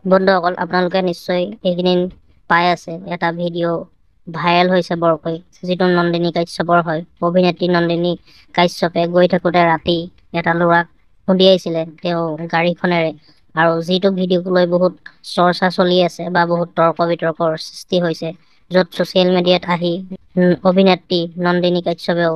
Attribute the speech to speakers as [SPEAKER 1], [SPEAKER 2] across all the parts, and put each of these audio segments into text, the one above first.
[SPEAKER 1] বন্ধুসকল আপোনালোকে নিশ্চয় এইকেইদিন পাই আছে এটা ভিডিঅ' ভাইৰেল হৈছে বৰকৈ, যিটো নন্দিনী কাশ্যপৰ হয়। অভিনেত্ৰী নন্দিনী কাশ্যপে গৈ থাকোঁতে ৰাতি এটা ল'ৰাক খুন্দিয়াইছিলে তেওঁ গাড়ীখনেৰে, আৰু যিটো ভিডিঅ'ক লৈ বহুত চৰ্চা চলি আছে বা বহুত তৰ্ক বিতৰ্কৰ সৃষ্টি হৈছে, য'ত ছ'চিয়েল মিডিয়াত আহি অভিনেত্ৰী নন্দিনী কাশ্যপেও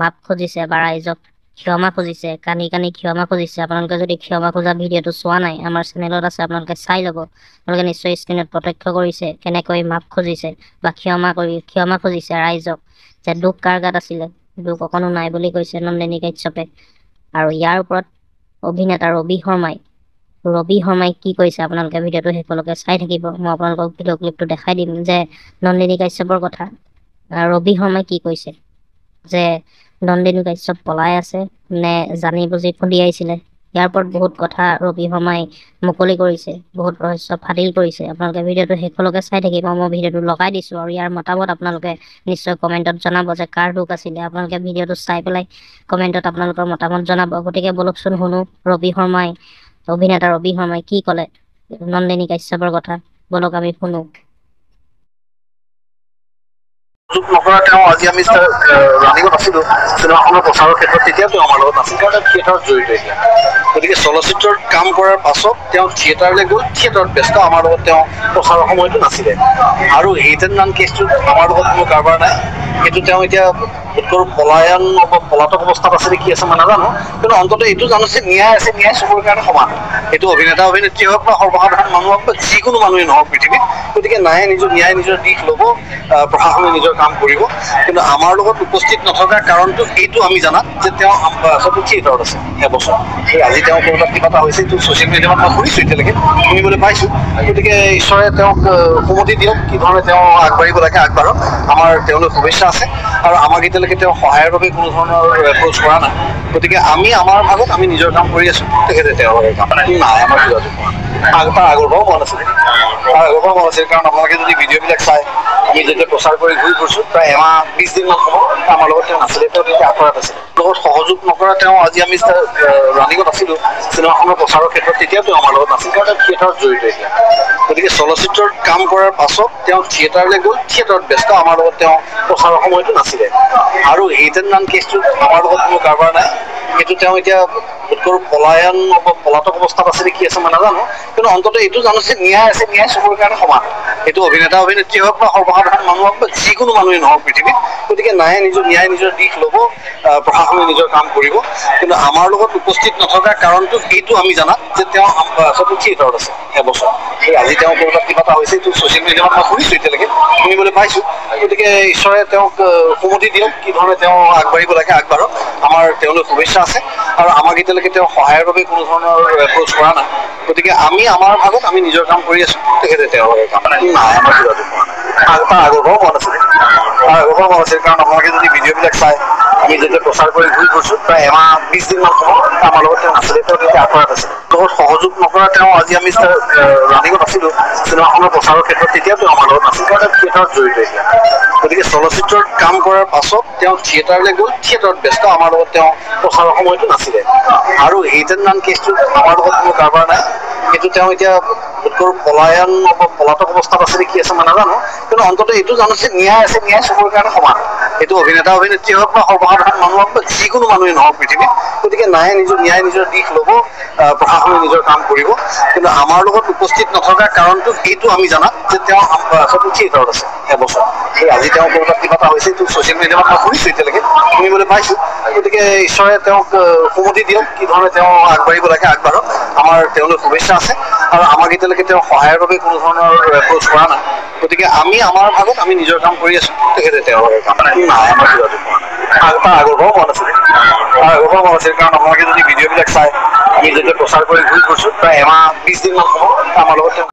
[SPEAKER 1] মাপ খুজিছে বা ৰাইজক ক্ষমা খুজিছে, কানি কানি ক্ষমা খুজিছে। আপোনালোকে যদি ক্ষমা খোজা ভিডিঅ'টো চোৱা নাই, আমাৰ চেনেলত আছে, আপোনালোকে চাই ল'ব। আপোনালোকে নিশ্চয় স্ক্ৰীণত প্ৰত্যক্ষ কৰিছে কেনেকৈ মাপ খুজিছে বা ক্ষমা খুজিছে ৰাইজক, যে দুখ কাৰ গাত আছিলে, দুখ অকণো নাই বুলি কৈছে নন্দিনী কাশ্যপে। আৰু ইয়াৰ ওপৰত অভিনেতা ৰবি শৰ্মাই কি কৈছে আপোনালোকে ভিডিঅ'টো শেষলৈকে চাই থাকিব। মই আপোনালোকক ভিডিঅ' ক্লিপটো দেখাই দিম যে নন্দিনী কাশ্যপৰ কথা ৰবি শৰ্মাই কি কৈছে, যে নন্দিনী কাশ্যপ পলাই আছে নে জানি বুজি খুন্দিয়াইছিলে। ইয়াৰ ওপৰত বহুত কথা ৰবি শৰ্মাই মুকলি কৰিছে, বহুত ৰহস্য ফাদিল কৰিছে। আপোনালোকে ভিডিঅ'টো শেষলৈকে চাই থাকিব। মই ভিডিঅ'টো লগাই দিছোঁ আৰু ইয়াৰ মতামত আপোনালোকে নিশ্চয় কমেণ্টত জনাব যে কাৰ দুখ আছিলে। আপোনালোকে ভিডিঅ'টো চাই পেলাই কমেণ্টত আপোনালোকৰ মতামত জনাব। গতিকে বলকচোন শুনো অভিনেতা ৰবি শৰ্মাই কি ক'লে নন্দিনী কাশ্যপৰ কথা। বলক আমি শুনো।
[SPEAKER 2] নকৰা তেওঁ আজি আমি ৰানিঙত আছিলো চিনেমাখনৰ প্ৰচাৰৰ ক্ষেত্ৰত, তেতিয়া তেওঁ আমাৰ লগত নাছিল, কাৰণ থিয়েটাৰত জড়িত এতিয়া। গতিকে চলচ্চিত্ৰত কাম কৰাৰ পাছত তেওঁ থিয়েটাৰলৈ গ'ল, থিয়েটাৰত ব্যস্ত, আমাৰ লগত তেওঁ প্ৰচাৰৰ সময়তো নাছিলে। আৰু হিট এণ্ড ৰান কেছটোত আমাৰ লগত কোনো কাৰোবাৰ নাই। সেইটো তেওঁ এতিয়া উত্তৰ পলাতক অৱস্থাত আছে নে কি আছে মই নাজানো, কিন্তু অন্ততঃ এইটো জানো যে ন্যায় আছে, ন্যায় চবৰে কাৰণে সমান। সেইটো অভিনেত্ৰী হওক বা সৰ্বসাধাৰণ মানুহ হওক বা যিকোনো মানুহেই নহওক পৃথিৱীত। গতিকে ন্যায় নিজৰ দিশ ল'ব, প্ৰশাসনে নিজৰ কাম কৰিব। কিন্তু আমাৰ লগত উপস্থিত নথকাৰ কাৰণটো এইটো আমি জানাত যে তেওঁ আচলতে থিয়েটাৰত আছে এবছৰ। আজি তেওঁ ক'ৰবাত কিবা এটা হৈছে, এইটো ছ'চিয়েল মিডিয়াত মই শুনিছোঁ, এতিয়ালৈকে শুনিবলৈ পাইছোঁ। গতিকে ঈশ্বৰে তেওঁক সুমতি দিয়ক, কি ধৰণে তেওঁ আগবাঢ়িব লাগে আগবাঢ়ক। আমাৰ তেওঁলৈ শুভেচ্ছা আছে, আৰু আমাক এতিয়ালৈকে তেওঁ সহায়ৰ বাবে কোনো ধৰণৰ এপ্ৰ'চ কৰা নাই। গতিকে আমি আমাৰ ভাগত আমি নিজৰ কাম কৰি আছোঁ, তেখেতে তেওঁৰ কাম নাই। আমাৰ যোগাযোগ কৰা নাই, তাৰ আগৰ পৰাও মন আছিল, কাৰণ আপোনালোকে যদি ভিডিঅ'বিলাক চাই, আমি যেতিয়া প্ৰচাৰ কৰি ঘূৰি ফুৰিছোঁ প্ৰায় এমাহ 20 দিনমান সময় আমাৰ লগত তেওঁ নাছিলে, তেওঁ তেতিয়া আঁতৰত আছিল। লগত সহযোগ নকৰা তেওঁ আজি আমি ৰানিঙত আছিলো চিনেমাখনৰ প্ৰচাৰৰ ক্ষেত্ৰত, তেতিয়া তেওঁ আমাৰ লগত নাছিল, কাৰণ থিয়েটাৰত জড়িত এতিয়া। গতিকে চলচ্চিত্ৰত কাম কৰাৰ পাছত তেওঁ থিয়েটাৰলৈ গ'ল, থিয়েটাৰত ব্যস্ত, আমাৰ লগত তেওঁ প্ৰচাৰৰ সময়তো নাছিলে। আৰু হিট এণ্ড ৰান কেছটোত আমাৰ লগত কোনো কাৰোবাৰ নাই। সেইটো তেওঁ এতিয়া উত্তৰ পলাতক অৱস্থাত আছে নে কি আছে মই নাজানো, কিন্তু অন্ততঃ এইটো জানো যে ন্যায় আছে, ন্যায় চবৰে কাৰণে সমান। সেইটো অভিনেত্ৰী হওক বা সৰ্বসাধাৰণ মানুহ হওক বা যিকোনো মানুহেই নহওক পৃথিৱীত। গতিকে ন্যায় নিজৰ দিশ ল'ব, প্ৰশাসনে নিজৰ কাম কৰিব। কিন্তু আমাৰ লগত উপস্থিত নথকাৰ কাৰণটো এইটো আমি জানাত যে তেওঁ আচলতে থিয়েটাৰত আছে এবছৰ। আজি তেওঁ ক'ৰবাত কিবা এটা হৈছে, এইটো ছ'চিয়েল মিডিয়াত মই শুনিছোঁ, এতিয়ালৈকে শুনিবলৈ পাইছোঁ। গতিকে ঈশ্বৰে তেওঁক সুমতি দিয়ক, কি ধৰণে তেওঁ আগবাঢ়িব লাগে আগবাঢ়ক। আমাৰ তেওঁলৈ শুভেচ্ছা আছে, আৰু আমাক এতিয়ালৈকে তেওঁ সহায়ৰ বাবে কোনো ধৰণৰ এপ্ৰ'চ কৰা নাই। গতিকে আমি আমাৰ ভাগত আমি নিজৰ কাম কৰি আছোঁ, তেখেতে তেওঁৰ কাম নাই। আমাৰ যোগাযোগ কৰা নাই, তাৰ আগৰ পৰাও মন আছিল, কাৰণ আপোনালোকে যদি ভিডিঅ'বিলাক চাই, আমি যেতিয়া প্ৰচাৰ কৰি ঘূৰি ফুৰিছোঁ প্ৰায় এমাহ 20 দিনমান সময় আমাৰ লগত তেওঁ নাছিলে, তেওঁ তেতিয়া আঁতৰত আছিল। লগত সহযোগ নকৰা তেওঁ আজি আমি ৰানিঙত আছিলো চিনেমাখনৰ প্ৰচাৰৰ ক্ষেত্ৰত, তেতিয়া তেওঁ আমাৰ লগত নাছিল, কাৰণ থিয়েটাৰত জড়িত এতিয়া। গতিকে চলচ্চিত্ৰত কাম কৰাৰ পাছত তেওঁ থিয়েটাৰলৈ গ'ল, থিয়েটাৰত ব্যস্ত, আমাৰ লগত তেওঁ প্ৰচাৰৰ সময়তো নাছিলে। আৰু হিট এণ্ড ৰান কেছটোত আমাৰ লগত কোনো কাৰোবাৰ নাই। সেইটো তেওঁ এতিয়া উত্তৰ পলাতক অৱস্থাত আছে নে কি আছে মই নাজানো, কিন্তু অন্ততঃ এইটো জানো যে ন্যায় আছে, ন্যায় চবৰে কাৰণে সমান। সেইটো অভিনেত্ৰী হওক বা সৰ্বসাধাৰণ মানুহ হওক বা যিকোনো মানুহেই নহওক পৃথিৱীত। গতিকে নিজৰ দিশ ল'ব, প্ৰশাসনে নিজৰ কাম কৰিব। কিন্তু আমাৰ লগত উপস্থিত নথকাৰ কাৰণটো এইটো আমি জানাত যে তেওঁ আচলতে থিয়েটাৰত আছে এবছৰ। আজি তেওঁ ক'ৰবাত কিবা এটা হৈছে, এইটো ছ'চিয়েল মিডিয়াত মই শুনিছোঁ, এতিয়ালৈকে শুনিবলৈ পাইছোঁ। গতিকে ঈশ্বৰে তেওঁক সুমতি দিয়ক, কি ধৰণে তেওঁ আগবাঢ়িব লাগে আগবাঢ়ক। আমাৰ তেওঁলৈ শুভেচ্ছা আছে, আৰু আমাক এতিয়ালৈকে তেওঁ সহায়ৰ বাবে কোনো ধৰণৰ এপ্ৰ'চ কৰা নাই। গতিকে আমি আমাৰ ভাগত আমি নিজৰ কাম কৰি আছোঁ, তেখেতে তেওঁৰ কাম নাই। আমাৰ যোগাযোগ কৰা নাই, তাৰ আগৰ পৰাও মন আছিল, কাৰণ আপোনালোকে যদি ভিডিঅ'বিলাক চাই, আমি যেতিয়া প্ৰচাৰ কৰি ঘূৰি ফুৰিছোঁ প্ৰায় এমাহ 20 দিনমান সময় আমাৰ লগত তেওঁ